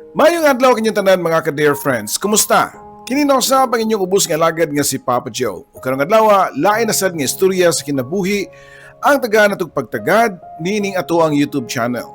Mayong adlaw kanyang tanan mga ka-dear friends. Kumusta? Kini na usab ang inyong ubos nga lagad nga si Papa Joe. O karong adlaw, lain na sad nga istorya sa kinabuhi ang taga natog pagtagad nining ato ang YouTube channel.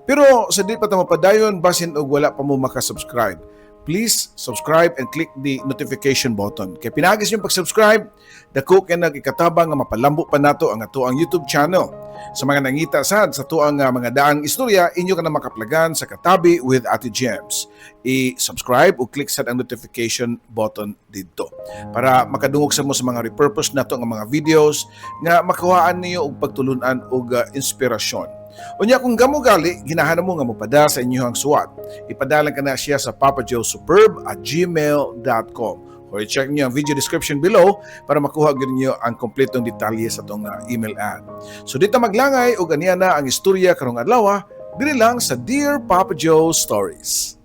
Pero sa di pa ta mapadayon basin og wala pa mo maka-subscribe, please subscribe and click the notification button. Kaya pinagis yung pag-subscribe, dako kay nag-ikatabang nga mapalambo pa nato ang ato ang YouTube channel. Sa mga nangita sad sa tuang mga daang istorya, inyo ka na makaplagan sa Katabi with Ate Gems. I-subscribe o click sad ang notification button dito para makadungog sa mo sa mga repurpose nato nga mga videos nga makuhaan niyo og pagtulunan og inspirasyon. Unya kung gamo gali, ginahanap mo nga mopada sa inyong suwat. Ipadala ka na siya sa papajoesuperb@gmail.com or i-check niyo ang video description below para makuha niyo ang kompletong detalye sa itong email ad. So dito maglangay o ganiya na ang istorya karong adlaw diri lang sa Dear Papa Joe Stories.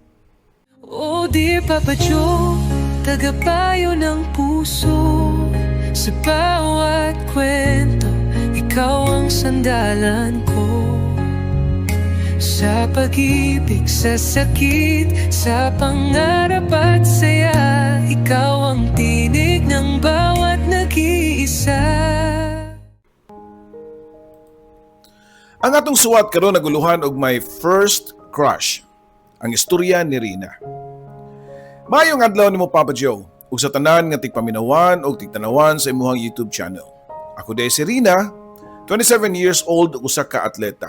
Oh, dear Papa Joe, tagapayo ng puso. Sa bawat kwento, ikaw ang sandalan ko. Sa pag-ibig, sa sakit, sa pangarap at saya, ikaw ang tinig ng bawat nag-iisa. Ang atong suwat karon naguluhan og my first crush. Ang istorya ni Rina. Mayong adlaw nimo Papa Joe, ug sa tanan nga tigpaminawan og tigtanawan sa imuhang YouTube channel. Ako day si Rina, 27 years old ug usa ka atleta.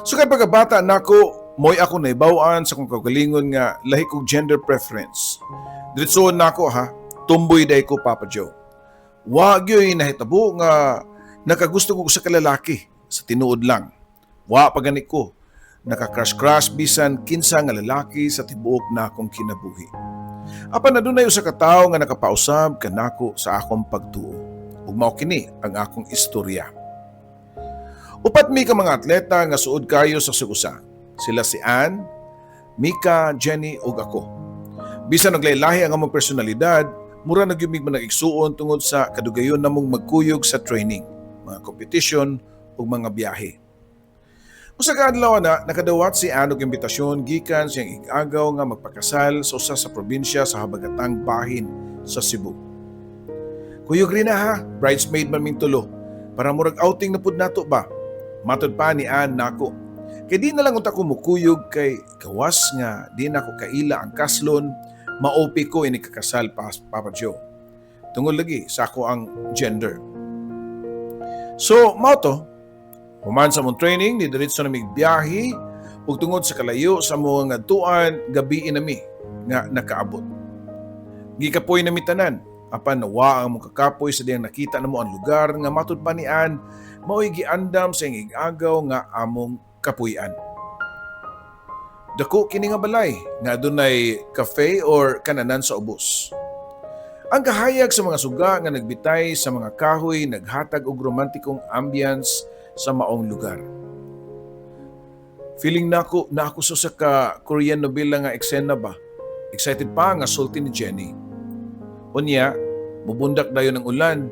Sukad pagkabata nako, moy ako naibaw-an sa kong kagalingon nga lahi kong gender preference. Diretsoon nako tumboy day ko Papa Joe. Wa gyoy nahitabo nga nakagusto ko sa kalalaki sa tinuod lang. Wa pagani ko naka-crush bisan kinsa nga lalaki sa tibuok na akong kinabuhi. Apan adunay usa ka tawo nga nakapausab kanako sa akong pagtuo. Ug mao kini ang akong istorya. Upat mi ka mga atleta nga suod kayo sa sugusa. Sila si Ann, Mika, Jenny ug ako. Bisan naglaylahi ang among personalidad, mura nagyumig man nag-igsuon tungod sa kadugayon namong magkuyog sa training, mga competition ug mga biyahe. Usa ka adlaw na nakadawat si Ann og imbitasyon gikan siyang ig-agaw nga magpakasal sa usa sa probinsya sa habagatang bahin sa Cebu. Kuyog rin na bridesmaid man ming tulo, para murag outing na pud nato ba? Matod pa ni Ann nako. Kay di na lang unta ko mukuyog kay gawas nga di na ko kaila ang kaslon, maopi ko ini kakasal pa Papa Joe. Tungod lagi sa ako ang gender. So, mao to. Human sa mong training, ni diretso na mig biyahe ug tungod sa kalayo sa mga ngadtuan, gabi inami nga nakaabot. Gikapoy na mitanan, apan nawa ang mong kakapoy sa diyang nakita namo ang lugar nga matud pa ni Ann, mao'y giandam sa ig-agaw nga among kapuy-an. Dako kini nga balay nga adunay cafe or kananan sa ubos. Ang kahayag sa mga suga nga nagbitay sa mga kahoy naghatag og romantikong ambience sa maong lugar. Feeling na ako sa ka Korean novela nga eksena ba. Excited pa nga sulti ni Jenny. Unya, mubundak dayon ng ulan.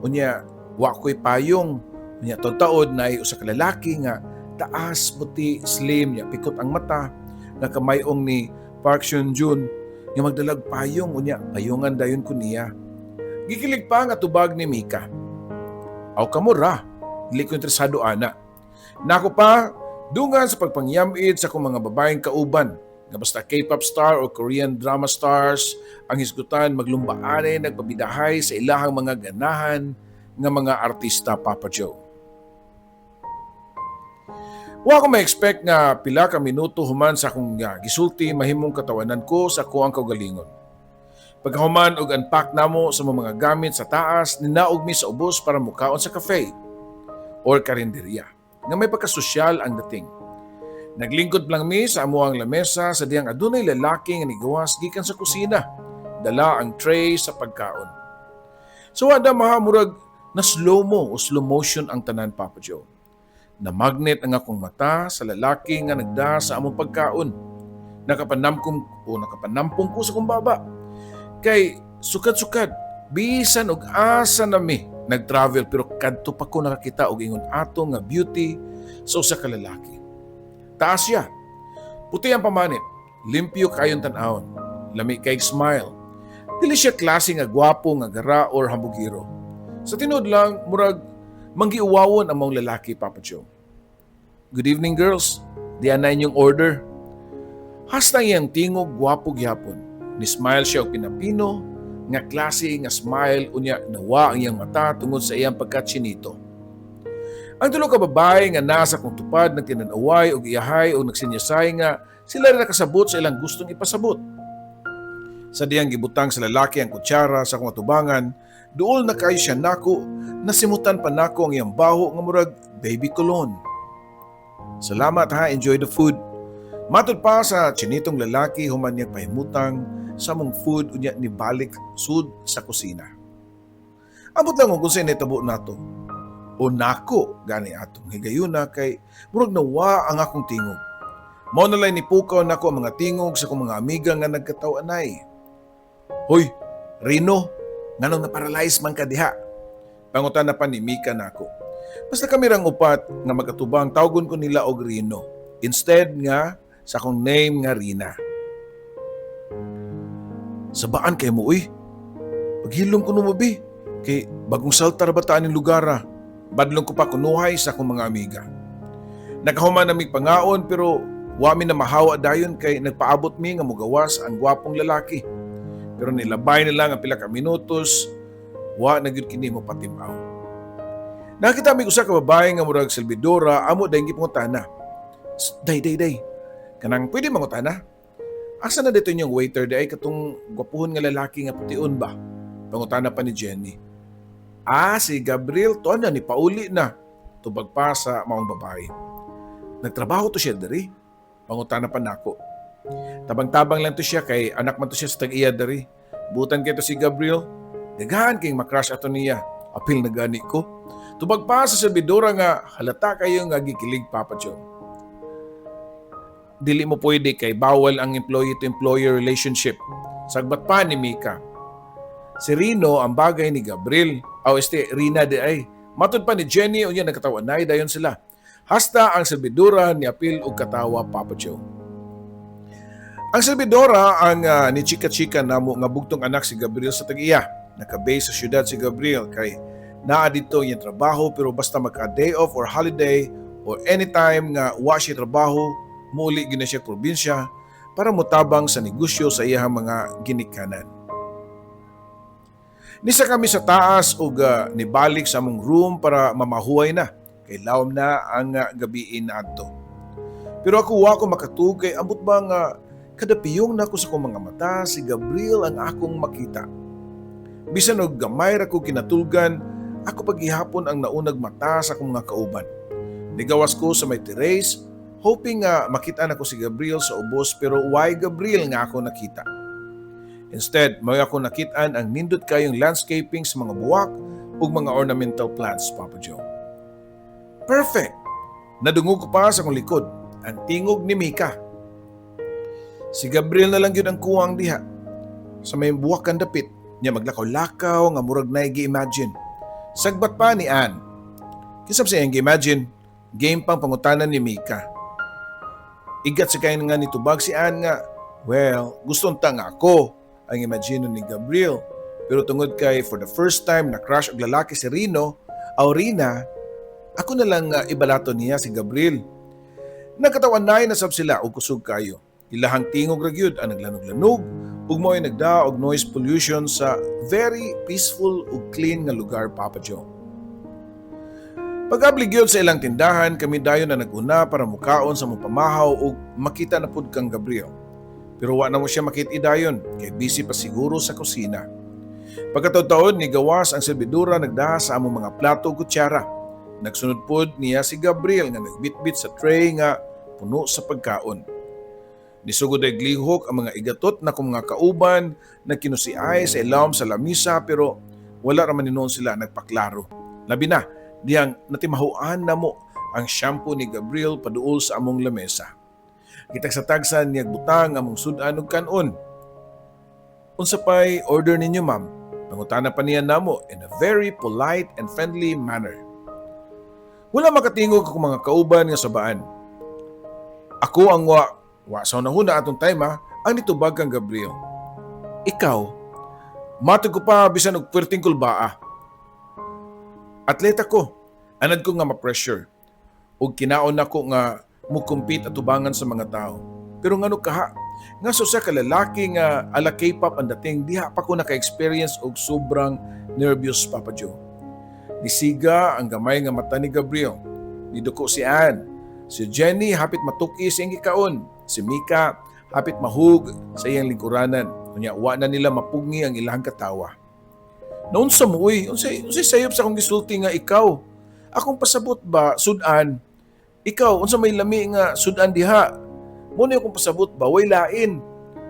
Unya, wa ko'y payong. Unya, taod na usa ka lalaki nga taas, puti, slim, niya pikot ang mata, nga kamayong ni Park Seon-joon, nga magdalag payong. Unya, payungan dayon ko niya. Gikilig pa nga tubag ni Mika. Aw kamura, dili ko interesado ana. Nako pa, dungan sa pagpangyamid sa kong mga babaeng kauban, nga basta K-pop star o Korean drama stars, ang hisgutan maglumbaane nagpabidahay sa ilahang mga ganahan nga mga artista Papa Joe. Wa ko ma-expect nga pila ka minuto human sa akong gisulti mahimong katawanan ko sa kuang kaugalingon. Pagkahuman og unpack namo sa mga gamit sa taas, ninaog mi sa ubos para mukaon sa cafe or karinderya nga may pagkasosyal ang dating. Naglingkod lang mi sa amuang lamesa sa diyang adunay lalaki nga nigawas gikan sa kusina. Dala ang tray sa pagkaon. So wada mahamurag na slow-mo o slow motion ang tanan Papa Joe. Na magnet ang akong mata sa lalaki nga nagda sa among pagkaon. Nakapanampong ko sa kumbaba. Kay sukad-sukad, bisan og asa nami nag-travel pero kadto pa ko nakakita og ingon ato nga beauty sa usa ka lalaki. Taas siya. Puti ang pamanit, Limpyo kayong tanawon, lami kay smile. Dili siya klase nga gwapo nga gara or hambugiro. Sa tinod lang, murag manggiuwawon ang mga lalaki, Papa Joe. Good evening, girls. Diyan na inyong order. Hasta iyang tingog gwapo gyapon. Ni smile siya og pinapino, nga klase nga smile unya nawa ang iyang mata tungod sa iyang pagkatsinito. Ang tulo ka babae nga nasa kong tupad nagtinanaway og iyahay o nagsinyasay nga sila rin nakasabot sa ilang gustong ipasabot. Sa diyang gibutang sa lalaki ang kutsara sa kong atubangan, duol na kayo siya nako, nasimutan pa nako ang iyang baho nga murag baby cologne. Salamat ha, enjoy the food. Matod pa sa chinitong lalaki human niya pahimutang sa mong food unya ni balik sud sa kusina. Ambot lang kung sa initabo nato. O nako gani atong higayuna kay murag nawa ang akong tingog. Mao na lang nipukaw nako ang mga tingog sa kong mga amiga nga nagkataw-anay. Hoy, Rino, nganong na-paralyze man ka diha? Pangutan na pa ni Mika nako. Basta kami rang upat nga magkatubang tawgon ko nila og Rino. Instead nga sa akong name nga Rina. Sabaan kay mo uy. Paghilom ko numabi. Kay bagong saltar bataan ng lugara. Badlong ko pa kunuhay sa akong mga amiga. Nakahuman na mig pangaon pero wami na mahawa dayon kay nagpaabot mi nga mugawas ang gwapong lalaki. Pero nilabay na lang ang pila ka minutos, wa na gyud kini mo patimaw. Nakita mi usa ka babae nga murag silbidora amo dayon gipangutana. Day. Kanang pwede mangutana? Asa na dito inyong waiter day katong gwapuhon nga lalaki nga pution ba? Pangutana pa ni Jenny. Si Gabriel to na ni pauli na. Tubag pa sa maong babae. Nagtrabaho to siya diri. Pangutana pa nako. Tabang-tabang lang to siya kay anak man to siya sa tag-iya diri. Butan kay to si Gabriel. Daghan kay makrush ato niya. Apil na gani ko. Tubag pa sa servidora nga halata kayo nga gikilig Papa Joe. Dili mo pwede kay bawal ang employee to employer relationship. Sagbat pa ni Mika. Si Rino ang bagay ni Gabriel. Rina de ay. Matod pa ni Jenny unya nagkatawa na dayon sila. Hasta ang servidora ni apil og katawa Papa Joe. Ang servidora ang ni chika-chika namo nga bugtong anak si Gabriel sa tag-iya. Naka-base sa syudad si Gabriel kay naa dito yung trabaho pero basta magka-day off or holiday or anytime nga wa siya trabaho, muli gina siya probinsya para mutabang sa negosyo sa iyang mga ginikanan. Nisa kami sa taas ug nibalik sa among room para mamahuway na kay lawom na ang gabiin adto. Pero ako wa ko makatug kay ambot ba nga kadapiyong nako sa akong mga mata si Gabriel ang akong makita. Bisan og gamay ra ko kinatulgan, ako paghihapon ang naunag mata sa akong mga kauban. Nigawas ko sa may terrace, hoping nga makita nako si Gabriel sa ubos pero why Gabriel nga ako nakita. Instead, may ako nakitaan ang nindot kayong landscaping sa mga buwak ug mga ornamental plants, Papa Joe. Perfect! Nadungog ko pa sa akong likod, ang tingog ni Mika. Si Gabriel na lang yun ang kuwang diha. Sa may buwak kang dapit, niya maglakaw-lakaw nga murag na i-imagine. Sagbat pa ni Ann. Kisap siya yung imagine, game pang pangutanan ni Mika. Igat sa kain nga nitubag si Ann nga, well, gusto nta nga ako ang imagine ni Gabriel. Pero tungod kay for the first time na crush og lalaki si Rino, Rina, ako na lang ibalato niya si Gabriel. Nagkatawan na sab sila og kusog kayo. Ilahang tingog ra gyud ang naglanog-lanog ug mo'y nagda og noise pollution sa very peaceful ug clean nga lugar Papa Joe. Pag-abli gyud sa ilang tindahan, kami dayon na naguna para mukaon sa mong pamahaw ug makita na pud kang Gabriel. Pero wa na mo siya makit dayon kay busy pa siguro sa kusina. Pagkataon ni gawas ang servidora nagdaha sa among mga plato ug kutsara. Nagsunod pod niya si Gabriel nga nagbitbit sa tray nga puno sa pagkaon. Nisugod ay glihok ang mga igatot na kung mga kauban na kinusiay sa ilawom sa lamisa pero wala raman noon sila nagpaklaro. Labi na, diyang natimahuan na mo ang shampoo ni Gabriel paduol sa among lamesa. Kitag sa tagsan niyag butang among sudan og kanon. Unsa pay order ninyo ma'am? Pangutana pa niya namo in a very polite and friendly manner. Wala makatingog ako mga kauban nga sabaan. Ako ang Wa sa unahuna atong time ang nitubag kang Gabriel. Ikaw, matod ko pa bisan og perting kulbaa. Atleta ko, anad ko nga ma-pressure. Ug kinaon ako nga mo-compete at tubangan sa mga tao. Pero ngano kaha, nga so sa kalalaki nga ala K-pop ang dating diha pa ko naka-experience og sobrang nervous, Papa Joe. Nisiga ang gamay nga mata ni Gabriel. Niduko si Ann. Si Jenny hapit matuki sa iyang gikaon. Si Mika hapit mahug sa iyang lingkuranan. Unya wa na nila mapugngi ang ilang katawa. Noon sa muoy, unsay sayop sa akong gisulti nga ikaw. Akong pasabot ba sudan? Ikaw unsa may lami nga sudan diha? Mo ni akong pasabot ba way lain.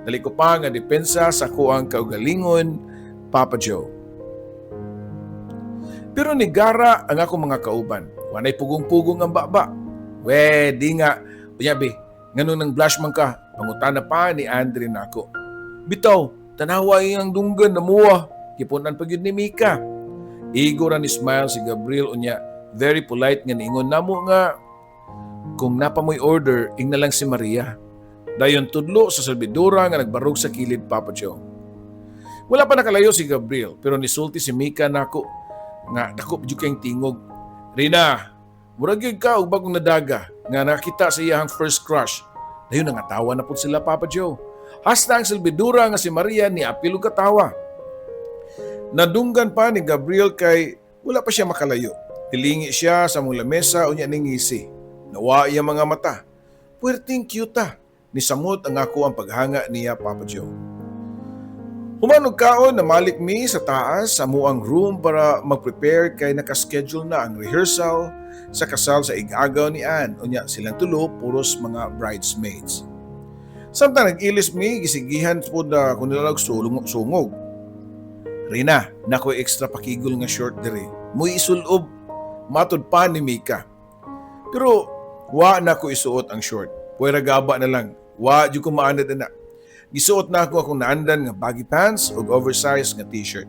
Dali ko pa nga depensa sa kuang kaugalingon, Papa Joe. Pero nigara ang akong mga kauban. Wanay pugong-pugong ang baba. We, di nga. Uyabi, ngano nang blush man ka. Pangutana pa ni Andre na ako. Bitaw, tanawa ang dunggan na muwa. Kipunan pa yun ni Mika. Igo ra ni smile si Gabriel unya. Very polite nga niingon namo nga. Kung napamoy order, ing na lang si Maria. Dayon tudlo sa servidora nga nagbarog sa kilid, Papa Joe. Wala pa nakalayo si Gabriel, pero nisulti si Mika nako nga dako jud kayong tingog. Rina, murag gyud ka og bagong nadaga nga nakita sa iyang first crush. Dayon nangatawa na pud sila, Papa Joe. Hasta ang servidora nga si Maria ni apil og katawa. Nadunggan pa ni Gabriel kay wala pa siya makalayo. Tilingi siya sa mong lamesa unya ning ngisi. Nawa iya mga mata. Puwerteng cute ni samot ang ako ang paghanga niya, Papa Joe. Humanog kaon na malik mi sa taas sa muang room para mag-prepare kay nakaschedule na ang rehearsal sa kasal sa igagaw ni Ann. Unya silang tulo puros mga bridesmaids. Samtang nag-ilis mi, gisigihan po na kung nilalag sungog. Rina, nakoy extra pakigol nga short diri. Muy isulob, matod pa ni Mika. Pero wa na ko isuot ang short. Puwera gaba na lang. Wa di ko maanad na. Gisuot na ako akong naandan nga baggy pants ug oversized nga t-shirt.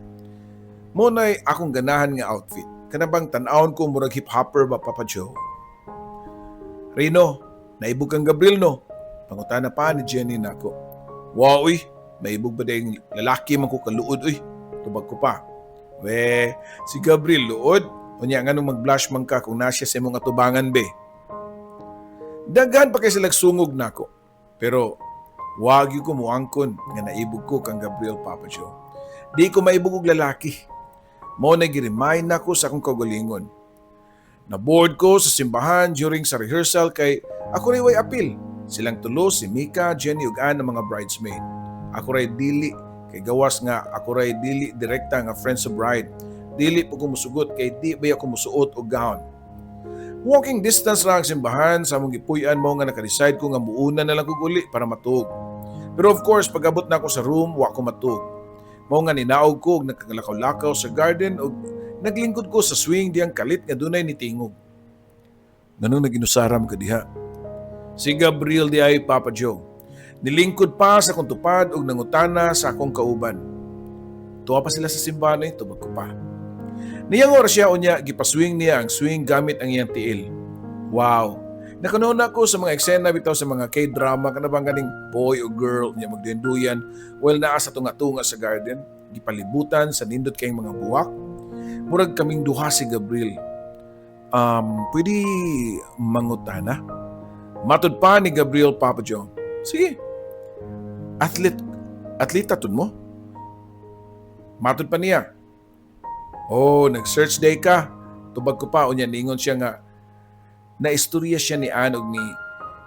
Munay akong ganahan nga outfit. Kanabang tan-awon ko murag hip-hopper ba, Papa Joe? Rino, naibog kang Gabriel no? Pangutana pa ni Jenny nako. Wow, uy, naibog ba dahil lalaki man ko kaluod, uy? Tubag ko pa. We, si Gabriel luod. Unya nga nung mag-blush man ka kung nasya sa imong atubangan, be. Daghan pa kay sila sungog nako. Pero wag ko muangkon nga naibog ko kang Gabriel, Papa Joe. Di ko maibog og lalaki. Mo na gi-remind nako sa akong kaugalingon. Na-board ko sa simbahan during sa rehearsal kay ako ray way apil. Silang tulo si Mika, Jenny ug Ann ang mga bridesmaid. Ako ray dili kay gawas nga ako ray dili direkta nga friends of bride. Dili po ko musugot kay di ba ako musuot og gown. Walking distance lang ang simbahan sa among gipuy-an mo nga naka-decide ko nga muuna na lang kog uli para matug. Pero of course, pag-abot na ako sa room, wa ko matug. Mao nga ninaog ko og nakagalakaw-lakaw sa garden og naglingkod ko sa swing diyang kalit nga dunay nitingog. Ganun naginusaram ka diha. Si Gabriel di ay, Papa Joe. Nilingkod pa sa kong tupad og nangutana sa akong kauban. Tuwa pa sila sa simbahan tubag ko pa. Niyang oras siya unya, gipaswing niya ang swing gamit ang iyang tiil. Wow! Nakanoon ako sa mga eksena bitaw sa mga K-drama kanabang ganing boy o girl niya magduyan while naa sa tunga-tunga sa garden, gipalibutan sa nindot kayong mga buwak. Murag kaming duha si Gabriel. Pwede mangutana? Matod pa ni Gabriel, Papa Joe. Sige. Atleta tun mo? Matod pa niya. Oh, nag-search day ka. Tubag ko pa, unya ningon siya nga naistorya siya ni Ann og ni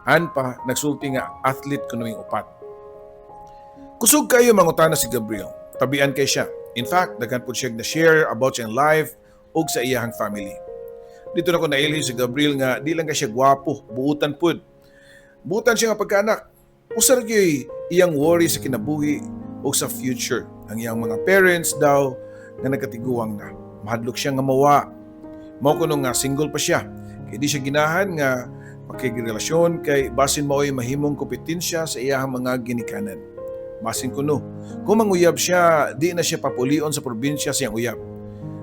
Ann pa, nagsulti nga athlete ko naming upat. Kusog kayo mangutana si Gabriel. Tabian kay siya. In fact, daghan po siya na-share about siyang life og sa iyahang family. Dito na ko nailhin si Gabriel nga di lang ka siya gwapo, buutan pud. Buutan siya nga pagkaanak. Usar gyud iyang worry sa kinabuhi o sa future. Ang iyang mga parents daw nga nagkatiguang na. Mahadlok siya nga mawa. Mao kuno nga single pa siya. Kay di siya ginahan nga makigrelasyon kay basin mao'y mahimong kompetensya sa iyahang mga ginikanan. Masin kuno, kung manguyab siya, di na siya papulion sa probinsya siyang uyab.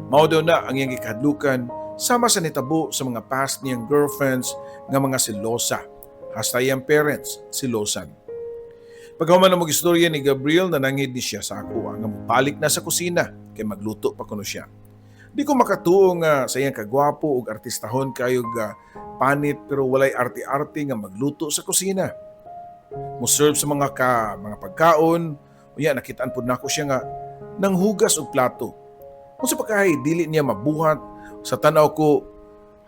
Mao daw na ang iyang gikadlukan sama sa nitabo sa mga past niyang girlfriends nga mga selosa. hasta iyang parents, si Losan. Pagkahuman na mag-istorya ni Gabriel, nanangid ni siya sa ako nga balik na sa kusina kay magluto pa kuno siya. Di ko makatuo nga sa iyang kagwapo ug artistahon kayog panit pero walay arte-arte nga magluto sa kusina. Mo-serve sa mga pagkaon, unya nakitaan pud nako siya nga nang hugas og plato. Kung sa pagkahay, dili niya mabuhat, sa tanaw ko,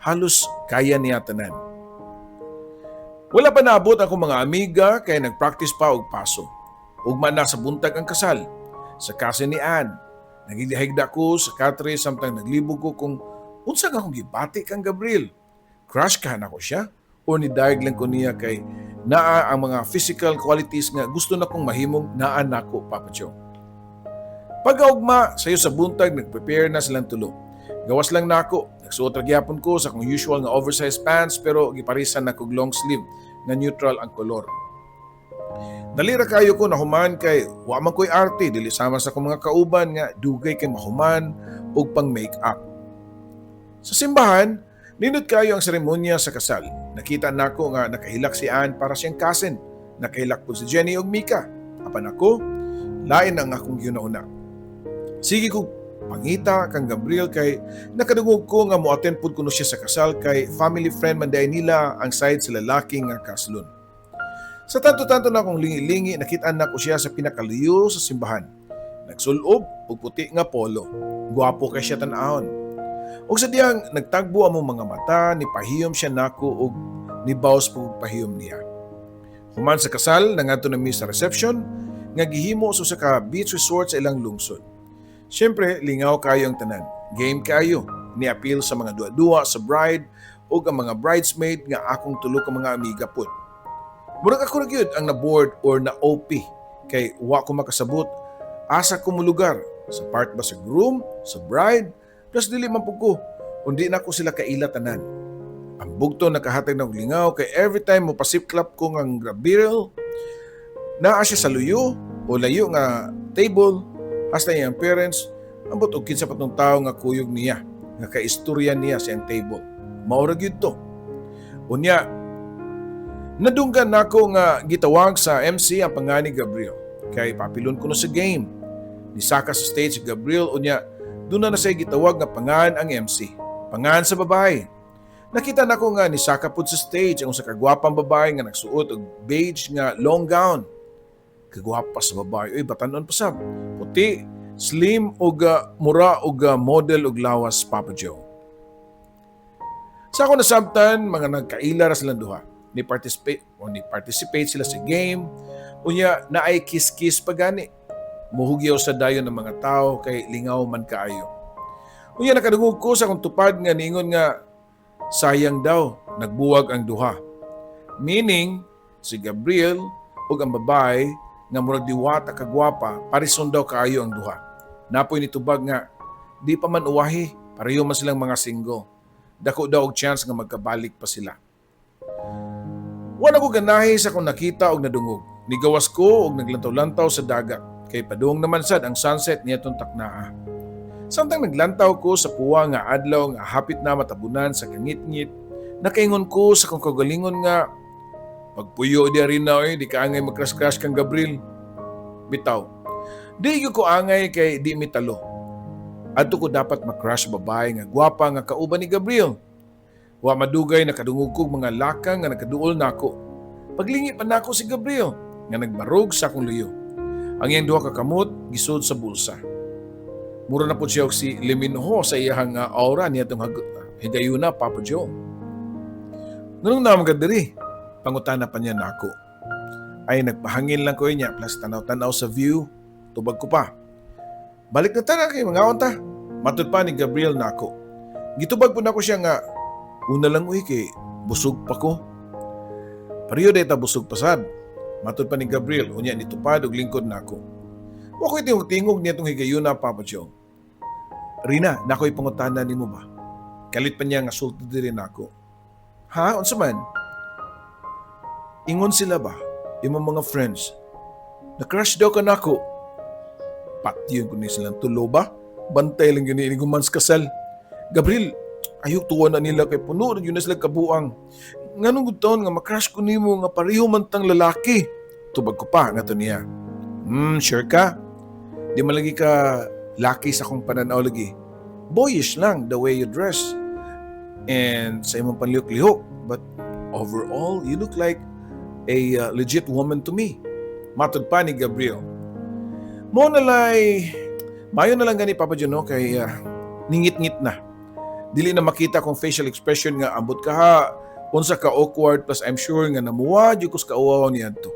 halos kaya niya tanan. Wala pa naabot ako mga amiga kaya nagpractice pa og paso. Ugma na sa buntag ang kasal. Sa kasi ni Ann, nagigihigda ko sa katre samtang naglibog ko kung unsa nga akong gibati kang Gabriel. Crush ka na ko siya o nidayag lang ko niya kay naa ang mga physical qualities nga gusto na kong mahimong naa nako, Papa Joe. Pag-augma, sayo sa buntag, nag-prepare na silang tulo. Gawas lang nako, nagsuot ra gyapon ko sa kong usual nga oversized pants pero giparisan na kog long sleeve nga neutral ang kolor. Dalira kayo ko nahuman kay wa man ko'y arte dili sama sa kong mga kauban nga dugay kay mahuman ug pang make-up. Sa simbahan, nindot kayo ang seremonya sa kasal. Nakita nako nga nakahilak si Ann para siyang cousin. Nakahilak po si Jenny ug Mika. Apan ako, lain ang akong ginauna. Sige ko pangita kang Gabriel kay nakadungog ko nga mo-attend pud kuno siya sa kasal kay family friend man day nila ang side sa lalaki nga kaslon. Sa tanto-tanto na akong lingi-lingi nakitaan na ko siya sa pinakaliyo sa simbahan. Nagsulob og puti nga polo. Guwapo kay siya tan-ahon. Og sa diyang nagtagbo among mga mata ni pahiyom siya nako og ni bawas pug pahiyom niya. Human sa kasal nangadto na mi sa reception nga gihimo sa ka beach resort sa ilang lungsod. Siyempre, lingaw kayo ang tanan. Game kayo. Ni-appeal sa mga dua-dua sa bride o ang mga bridesmaid nga akong tulo ka mga amiga po. Murag ako nagyod ang na-board or na-OP kay wa ko makasabot asa ko mo lugar. Sa part ba sa groom, sa bride, plus dili man po ko. Undi na ko sila kaila tanan. Ang bugto nakahatag ng lingaw kay every time mo pasip-clap ko ng Gabriel, naa siya sa luyo o layo nga table. Hasta iyang parents, ambot og kinsa patong tao nga kuyog niya, nga kaistorya niya sa iyang table. Maurag yun to. Unya, nadunggan nako nga gitawag sa MC ang pangani Gabriel. Kay papilon ko na sa game. Nisaka sa stage si Gabriel, unya, doon na siya gitawag nga pangan ang MC. Pangan sa babae. Nakita nako nga nisaka pud sa stage ang sa kagwapang babae nga nagsuot og beige nga long gown. Kagwapa sa babae. Uy, batanon pa sab. Puti, slim, og mura, og model, og lawas, Papa Joe. Sa ako nasabtan, mga nagkaila ra silang duha. Ni-participate sila sa game. Unya, na ay kiss-kiss pa gani. Muhugyaw sa dayon ng mga tao kay lingaw man kaayo. Unya, nakadungog ko sa akong tupad nga ningon nga sayang daw, nagbuwag ang duha. Meaning, si Gabriel ug ang babae nga murag diwata kagwapa, parison daw kaayo ang duha. Napoy nitubag nga, di pa man uwahi, pareho man silang mga single. Dako daw og chance nga magkabalik pa sila. Wala ko ganahi sa kung nakita og nadungog. Nigawas ko og naglantaw-lantaw sa dagat, kay padung naman sad ang sunset niyatong taknaa. Samtang naglantaw ko sa puwa nga adlaw nga hapit na matabunan sa kangit-ngit, nakaingon ko sa kong kagalingon nga pagpuyo di rin na di ka angay magkras-kras kang Gabriel. Bitaw, di ko angay kay di mitalo. Adto ko dapat makrush babae nga gwapa nga kauban ni Gabriel. Wa madugay nakadungog kog mga lakang nga nakaduol nako. Paglingi pa nako si Gabriel nga nagbarog sa akong luyo. Ang iyang duha ka kamot gisud sa bulsa. Mura na po siya og si Leminho sa iyang aura niya itong higayuna, Papa Joe. Nung naman diri, pangutana pa niya nako. Ay nagpahangin lang ko niya plus tanaw-tanaw sa view, tubag ko pa. Balik na tara kay mga onta. Matud pa ni Gabriel nako. Gitubag po nako siya nga una lang uy kay busog pa ko. Pariyo day ta busog pasad. Matud pa ni Gabriel unya nitupad og lingkod nako. Wa ko'y tingog niya itong higayuna, Papa Joe. Rina, nako'y pangutana ni mo ba? Kalit pa niya nga sulti din ako. Ha? Unsa man? Ingon sila ba? Imong mga friends. Na-crush daw ka nako. Patyon ko ni silang tulo ba? Bantay lang yun ni Gumans kasal. Gabriel, ayok tuwa na nila kay puno rin yun na sila kabuang. nganong gudton nga makrush ko nimo nga pareho man tang lalaki. Tubag ko pa nga to niya. Sure ka? Di man lagi ka laki sa akong pananaw lagi. Boyish lang the way you dress. And sa imong panlihok-lihok. But overall, you look like a legit woman to me. Matod pa ni Gabriel. Mayo na lang gani Papa John, no? Kay ningit-ngit na. Dili na makita kong facial expression nga ambot ka ha. Unsa ka awkward plus I'm sure nga namuwa di ko sa kauwaw niya to.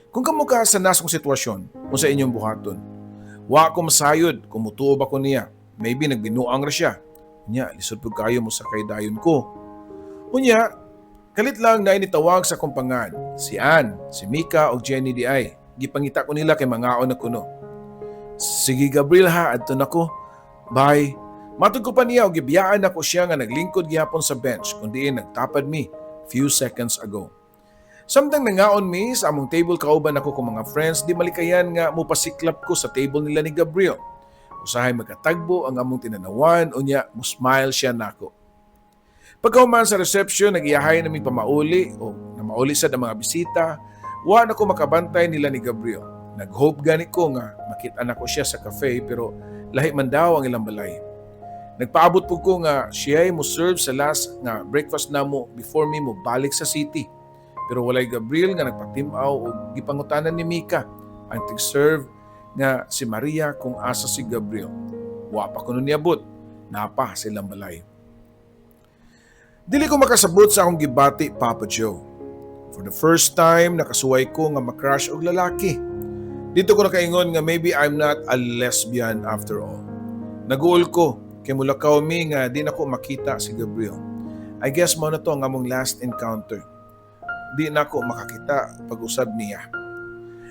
Kung kamo ka sa nasong sitwasyon kung sa inyong buhaton, wa ko masayod kung mutuo ba ko niya. Maybe nagbinuang ra siya. Unya, lisod po kayo mo sa kaydayon ko. Unya, kalit lang na initawag sa kumpangan, si Ann, si Mika o Jenny di ay. Gipangita ko nila kay mangaon na kuno. Sige Gabriel ha, adto na ko. Bye. Matod ko pa niya o gibiyaan ako siya nga naglingkod gihapon sa bench kundi nagtapad mi few seconds ago. Samtang nangaon mi sa among table kauban ako kong mga friends di malikayan nga mupasiklap ko sa table nila ni Gabriel. Usahay magkatagbo ang among tinanawan unya mo smile siya nako. Pagkauman sa reception nagiyahay na mi pamauli o na mauli sad ang mga bisita, wa na ko makabantay nila ni Gabriel. Nag-hope gani ko nga makita na ko siya sa cafe pero lahi man daw ang ilang balay. Nagpaabot po ko nga siya ay mo serve sa last nga breakfast namo before mi mo balik sa city. Pero walay Gabriel nga nagpatimaw o gipangutanan ni Mika ang tig-serve nga si Maria kung asa si Gabriel. Wa pa kuno niabot, napa silang balay. Dili ko makasabot sa akong gibati, Papa Joe. For the first time, nakasuway ko nga makrush og lalaki. Dito ko nakaingon nga maybe I'm not a lesbian after all. Naguol ko, kay mulakaw mi nga di na ko makita si Gabriel. I guess mo na to ang among last encounter. Di na ko makakita pag-usab niya.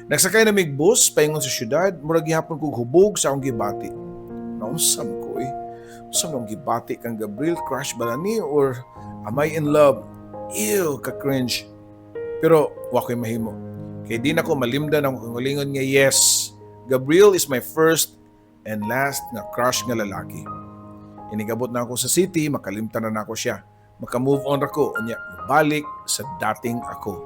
Nagsakay na mig bus, paingon sa syudad, murag gihapon kong hubog sa akong gibati. Naunsam ko Usam akong gibati kang Gabriel, crush ba ni or am I in love? Ew, ka-cringe. Pero wa ko'y mahimo. Kaya di na ko malimdan ang kangulingon nga yes, Gabriel is my first and last nga crush nga lalaki. Inigabot na ako sa city, makalimtan na ako siya. Maka-move on ako, unya, balik sa dating ako.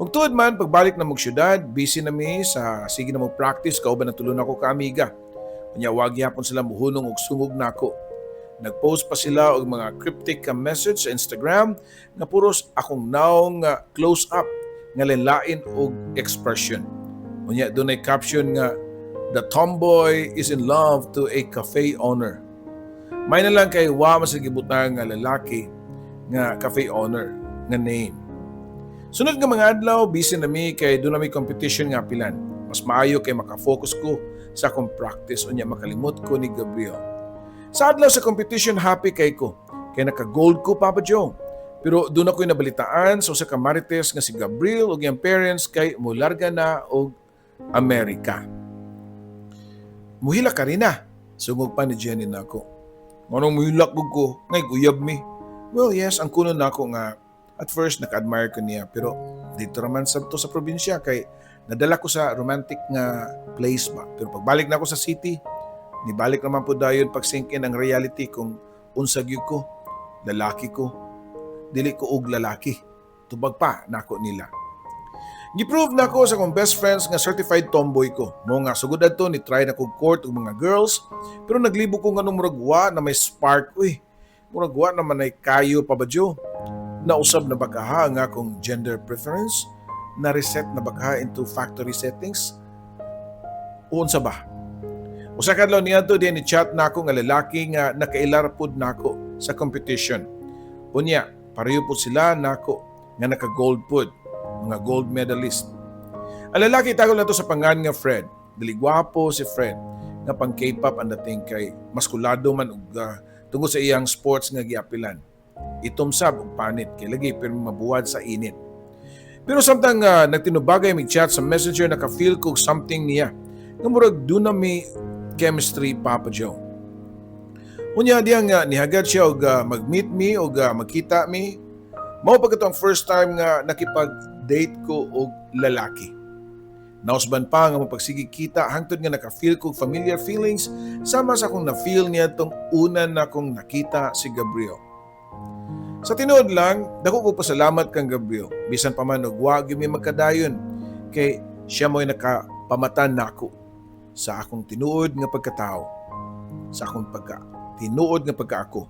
Ug tuod man, pagbalik na mong syudad, busy na mi sa sige na mong practice, kauban na tulon ako ka amiga. Unya, wag yapon sila muhunong og sungog na ako. Nag-post pa sila og mga cryptic ka message sa Instagram nga puros akong now nga close up nga lain og expression. Unya, doon ay caption nga, the tomboy is in love to a cafe owner. May na lang kay wa masigibutang nga lalaki nga cafe owner nga name. Sunod nga mga adlaw, busy na mi kay doon na may competition nga pilan. Mas maayo kay makafocus ko sa akong practice unya makalimot ko ni Gabriel. Sa adlaw sa competition, happy kay ko. Kay naka-gold ko, Papa Joe. Pero doon ako'y nabalitaan sa usa ka marites nga si Gabriel ug iyang parents kay mularga na og Amerika. Muhila ka rin na. Sungog pa ni Jenny nako. Manong muhilak ko, ngay guyab mi. Well, yes, ang kuno nako nga at first naka-admire ko niya pero dito raman sa probinsya kay nadala ko sa romantic nga place ba. Pero pagbalik na ako sa city, nibalik naman po dayon pag-sink in ang reality kung unsag yun ko, lalaki ko, dili ko og lalaki. Tubag pa nako nila. Giprove na ko sa kong best friends nga certified tomboy ko. Mo nga sugod adto ni try na kog court og mga girls, pero naglibo ko nga nung muragwa na may spark. Uy, muragwa naman ay kayo pa ba Joe? Nausab na bakaha nga kong gender preference, na reset na bakaha into factory settings. Unsa ba? Usa kadlaw niadto diyan ni chat nako nga lalaki nga nakailar pud nako sa competition. Unya, pareho pud sila nako nga naka-gold pud. Mga gold medalist. Ang lalaki tagol na to sa pangan nga Fred. Dili gwapo si Fred. Nga pang K-pop ang dating kay maskulado man ug tungod sa iyang sports nga giapilan. Itumsab og panit kay lagi pero mabuwad sa init. Pero samtang nagtinubagay mig chat sa messenger naka-feel ko something niya. Nga murag doon na may chemistry, Papa Joe. Unya diyang nihagad siya og mag-meet me og magkita me. Mao pa ang first time nga nakipag-date ko og lalaki. Nausban pa nga mapagsigig kita hangtod nga naka-feel ko familiar feelings sama sa akong na-feel niya tong una na kong nakita si Gabriel. Sa tinuod lang, dako ko pasalamat kang Gabriel. Bisan pa man og wa gyud mi magkadayon kay siya mo'y nakapamatan nako sa akong tinuod nga pagkatao, sa akong tinuod nga pagkaako.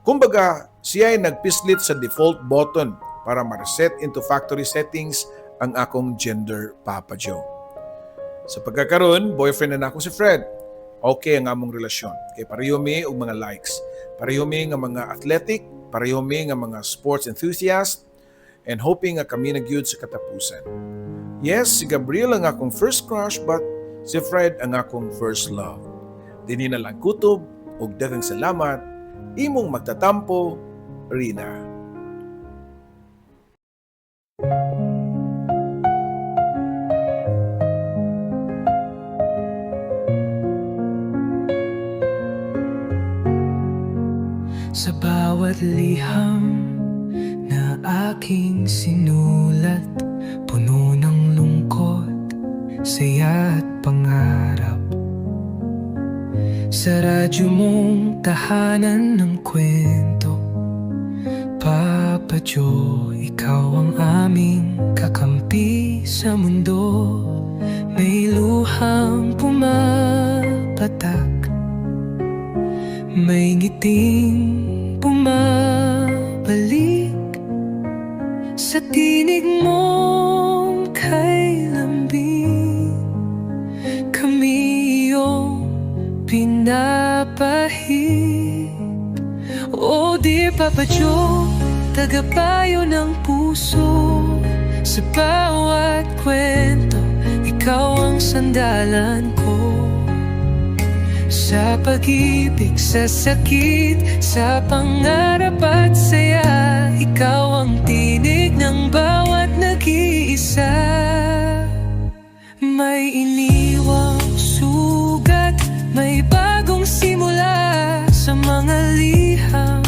Kumbaga, siya ay nagpislit sa default button para ma-reset into factory settings ang akong gender Papa Joe. Sa pagkakaroon, boyfriend na ako si Fred. Okay ang among relasyon. Kay pareho mi og mga likes. Pareho mi nga mga athletic, pareho mi nga mga sports enthusiast, and hoping nga kami nagyud sa katapusan. Yes, si Gabriel ang akong first crush, but si Fred ang akong first love. Dini na lang kutob og daghang salamat, imong magtatampo, Rina. Sa bawat liham na aking sinulat, puno ng lungkot, saya at pangarap. Sa radyo mong tahanan ng kwento, Papa Joe, ikaw ang aming kakampi sa mundo. May luhang pumapatak, may ngiting bumabalik sa tinig mong kay lambing. Kami iyong pinapahid. Oh dear Papa Joe, tagapayo ng puso. Sa bawat kwento, ikaw ang sandalan ko. Sa pag-ibig, sa sakit, sa pangarap at saya, ikaw ang tinig ng bawat nag-iisa. May iniwang sugat, may bagong simula sa mga liham.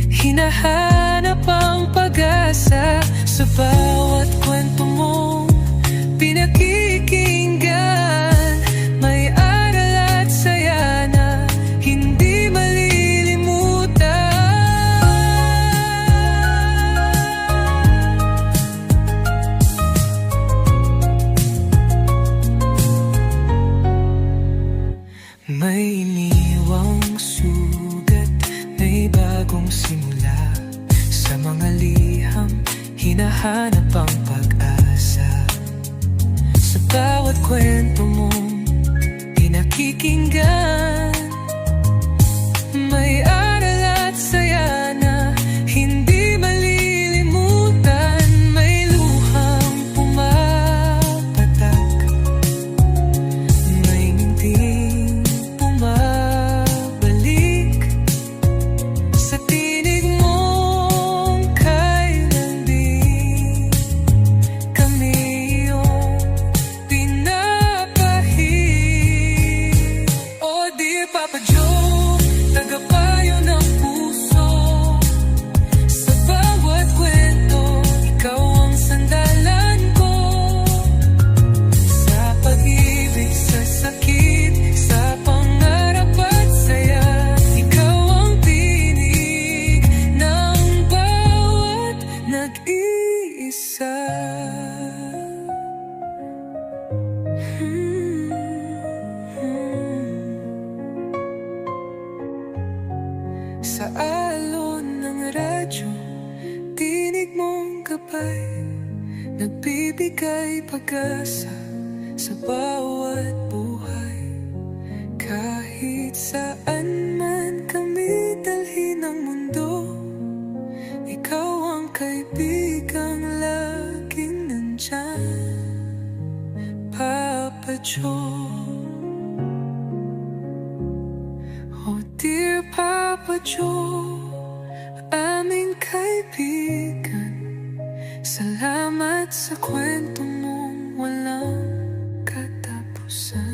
Hinahanap ang pag-asa sa bawat kwento mong pinakikinggan. May aral at saya na hindi malilimutan. May iniwang sugat, may bagong simula sa mga liham. Hinahanap ang pag-asa sa bawat kwento mong pinakikinggan. May aral at saya na hindi malilimutan. May luhang pumapatak, may nginting bumabalik sa tinig mong kay lambing. Kami iyong pinapahid. Oh dear Papa Joe, tagapayo ng puso. Sa bawat kwento, ikaw ang sandalan ko. Sa pag-ibig, sa sakit, sa pangarap at saya, ikaw ang tinig ng bawat nag-iisa. Sa alon ng radyo, tinig mong gabay, nagbibigay pag-asa sa bawat buhay. Kahit saan man kami dalhin ng mundo, ikaw ang kaibigang laging nandyan, Papa Joe. Oh dear Papa Joe, aming kaibigan, salamat sa kwento mong walang katapusan.